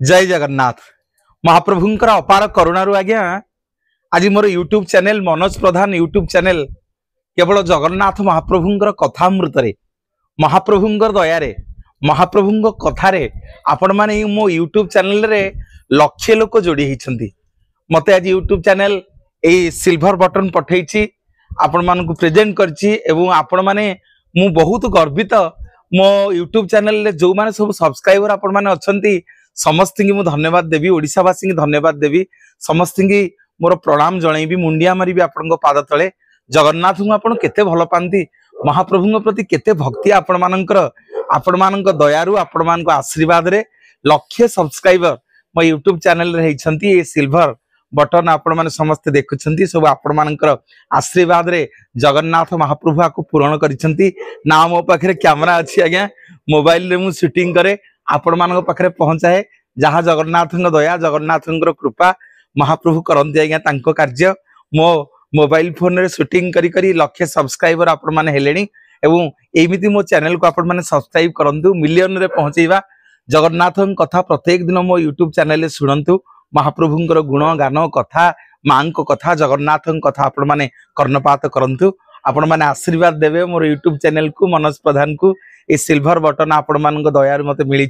जय जगन्नाथ महाप्रभुंकर अपार करुणारू आज्ञा आज मोर यूट्यूब चैनल मनोज प्रधान यूट्यूब चैनल केवल जगन्नाथ महाप्रभुंकर कथामृत महाप्रभुंकर दयारे महाप्रभुंक कथारे आपण माने मो यूट्यूब चैनल रे लक्षे लोक जोड़ी होती मते आज यूट्यूब चैनल ए सिल्वर बटन पठेछि आपण मानकु प्रेजेंट करछि एवं आपण माने मु बहुत गर्वित मो यूट्यूब चैनल रे जो माने सब सब्सक्राइबर आपण माने अछंती समस्त की धन्यवाद देवी ओडिशावासी की धन्यवाद देवी समस्त की मोर प्रणाम जनइबी मुंडिया मारी आपण पाद तले जगन्नाथ को आपण केते भल पांती महाप्रभु प्रति केते भक्ति आपण मानक दयारु आपण मान आशीर्वाद रे लक्षे सब्सक्राइबर मो यूट्यूब चैनल रे हेइछंती ए सिल्वर बटन आपण माने समस्त देखुछंती सब आपण मानकर आशीर्वाद रे जगन्नाथ महाप्रभु को पूर्ण करिसंती ना मो पाखरे कैमरा अछि आज्ञा मोबाइल रे मु शूटिंग करे आपण मानक पाखरे पहुंचाए जहाँ जगन्नाथ दया जगन्नाथ कृपा महाप्रभु करंती आज्ञा तांको कार्य मो मोबाइल फोन रे शूटिंग करी करी लक्षे सब्सक्राइबर आपण माने हेलेनी एवं एमिति मो चैनल को आपण माने सब्सक्राइब करंतु मिलियन रे पहुंचेबा जगन्नाथ कथा प्रत्येक दिन मो यूट्यूब चैनल रे सुनंतु महाप्रभुंकर गुण गान कथा मां को कथा जगन्नाथ कथा आपण माने कर्णपात करंतु आपण माने आशीर्वाद देवे मोर यूट्यूब चैनल को मनोज प्रधान को ए सिल्वर बटन आपण मान दयार मते मिली